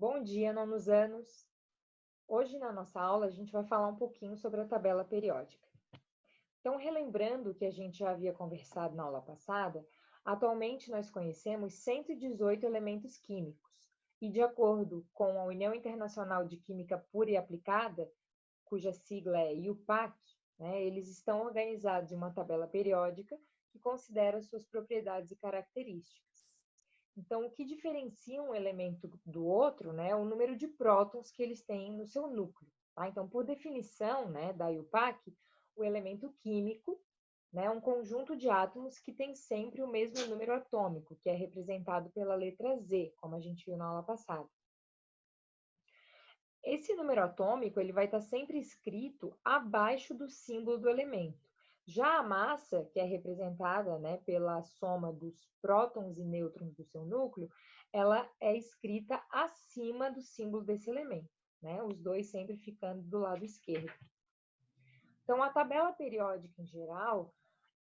Bom dia, nonos anos. Hoje, na nossa aula, a gente vai falar um pouquinho sobre a tabela periódica. Então, relembrando o que a gente já havia conversado na aula passada, atualmente nós conhecemos 118 elementos químicos, e de acordo com a União Internacional de Química Pura e Aplicada, cuja sigla é IUPAC, eles estão organizados em uma tabela periódica que considera suas propriedades e características. Então, o que diferencia um elemento do outro, é o número de prótons que eles têm no seu núcleo. Tá? Então, por definição, da IUPAC, o elemento químico é um conjunto de átomos que tem sempre o mesmo número atômico, que é representado pela letra Z, como a gente viu na aula passada. Esse número atômico ele vai estar sempre escrito abaixo do símbolo do elemento. Já a massa, que é representada pela soma dos prótons e nêutrons do seu núcleo, ela é escrita acima do símbolo desse elemento, os dois sempre ficando do lado esquerdo. Então, a tabela periódica em geral,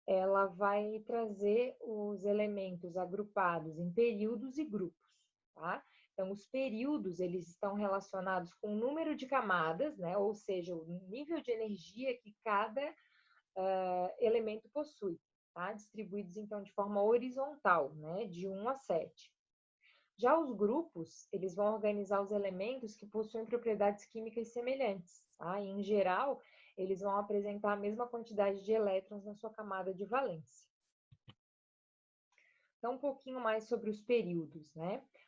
ela vai trazer os elementos agrupados em períodos e grupos, tá? Então, os períodos, eles estão relacionados com o número de camadas, ou seja, o nível de energia que cada elemento possui, tá? Distribuídos, então, de forma horizontal, de 1 a 7. Já os grupos, eles vão organizar os elementos que possuem propriedades químicas semelhantes, tá? E, em geral, eles vão apresentar a mesma quantidade de elétrons na sua camada de valência. Então, um pouquinho mais sobre os períodos,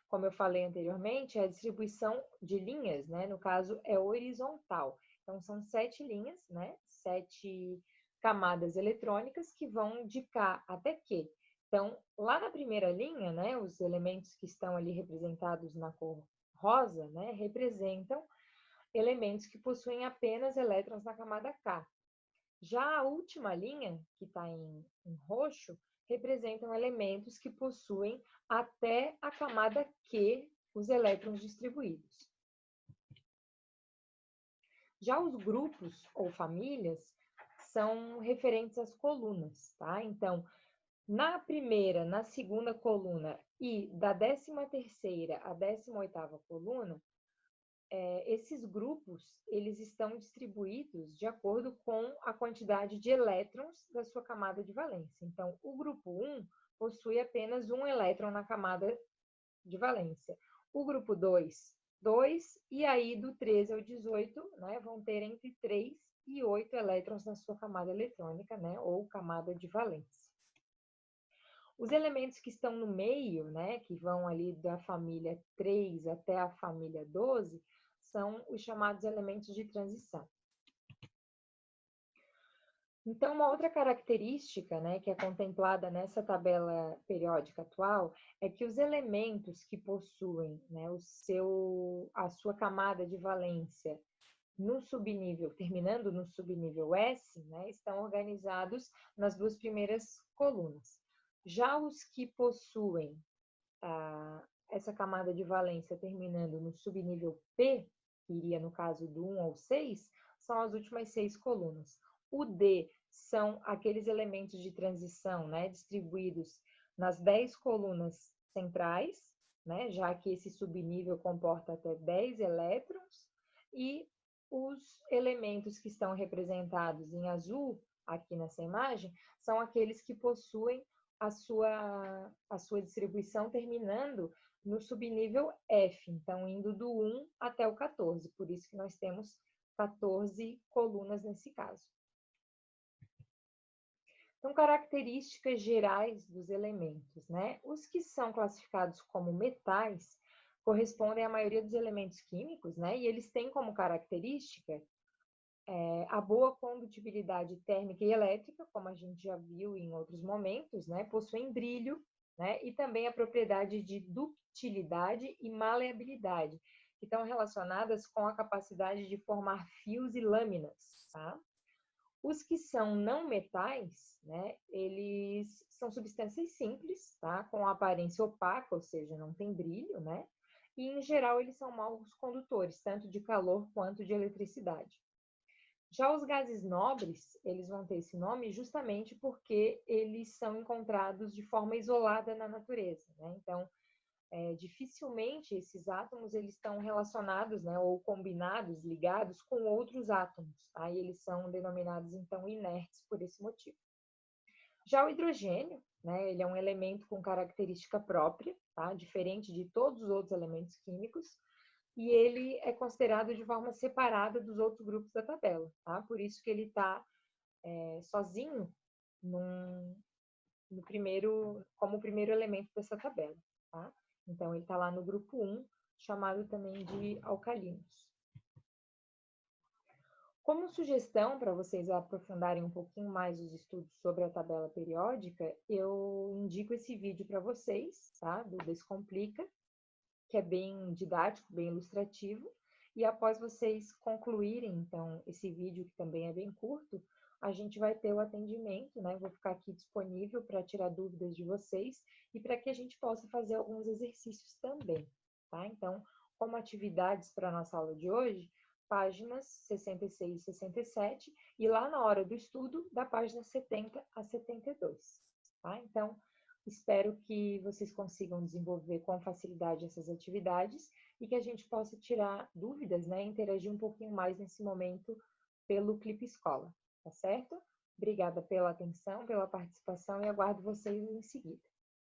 Como eu falei anteriormente, a distribuição de linhas, no caso, é horizontal. Então, são 7 linhas, 7 camadas eletrônicas que vão de K até Q. Então, lá na primeira linha, os elementos que estão ali representados na cor rosa, representam elementos que possuem apenas elétrons na camada K. Já a última linha, que está em roxo, representam elementos que possuem até a camada Q os elétrons distribuídos. Já os grupos ou famílias são referentes às colunas, tá? Então, na primeira, na segunda coluna e da 13ª à 18ª coluna, esses grupos, eles estão distribuídos de acordo com a quantidade de elétrons da sua camada de valência. Então, o grupo 1 possui apenas um elétron na camada de valência. O grupo 2, 2, e aí do 13 ao 18, vão ter entre 3 e 8 elétrons na sua camada eletrônica, ou camada de valência. Os elementos que estão no meio, que vão ali da família 3 até a família 12, são os chamados elementos de transição. Então, uma outra característica, que é contemplada nessa tabela periódica atual, é que os elementos que possuem a sua camada de valência no subnível, terminando no subnível S, estão organizados nas duas primeiras colunas. Já os que possuem essa camada de valência terminando no subnível P, que iria no caso do 1 ao 6, são as últimas 6 colunas. O D são aqueles elementos de transição, distribuídos nas 10 colunas centrais, já que esse subnível comporta até 10 elétrons, e os elementos que estão representados em azul, aqui nessa imagem, são aqueles que possuem a sua distribuição terminando no subnível F, então indo do 1 até o 14, por isso que nós temos 14 colunas nesse caso. Então, características gerais dos elementos, Os que são classificados como metais correspondem à maioria dos elementos químicos, e eles têm como característica a boa condutibilidade térmica e elétrica, como a gente já viu em outros momentos, possuem brilho, e também a propriedade de ductilidade e maleabilidade, que estão relacionadas com a capacidade de formar fios e lâminas, tá? Os que são não metais, eles são substâncias simples, tá? Com aparência opaca, ou seja, não tem brilho, e em geral eles são maus condutores, tanto de calor quanto de eletricidade. Já os gases nobres, eles vão ter esse nome justamente porque eles são encontrados de forma isolada na natureza, Então, dificilmente esses átomos eles estão relacionados, né, ou combinados, ligados com outros átomos, tá? E eles são denominados, então, inertes por esse motivo. Já o hidrogênio, né, ele é um elemento com característica própria, tá? Diferente de todos os outros elementos químicos, e ele é considerado de forma separada dos outros grupos da tabela, tá? Por isso que ele está sozinho como primeiro elemento dessa tabela, tá? Então, ele está lá no grupo 1, chamado também de alcalinos. Como sugestão para vocês aprofundarem um pouquinho mais os estudos sobre a tabela periódica, eu indico esse vídeo para vocês, tá? Do Descomplica, que é bem didático, bem ilustrativo. E após vocês concluírem, então, esse vídeo, que também é bem curto, a gente vai ter o atendimento, né? Vou ficar aqui disponível para tirar dúvidas de vocês e para que a gente possa fazer alguns exercícios também, tá? Então, como atividades para a nossa aula de hoje, páginas 66 e 67, e lá na hora do estudo, da página 70 a 72, tá? Então, espero que vocês consigam desenvolver com facilidade essas atividades e que a gente possa tirar dúvidas, né? Interagir um pouquinho mais nesse momento pelo Clipe Escola, tá certo? Obrigada pela atenção, pela participação e aguardo vocês em seguida.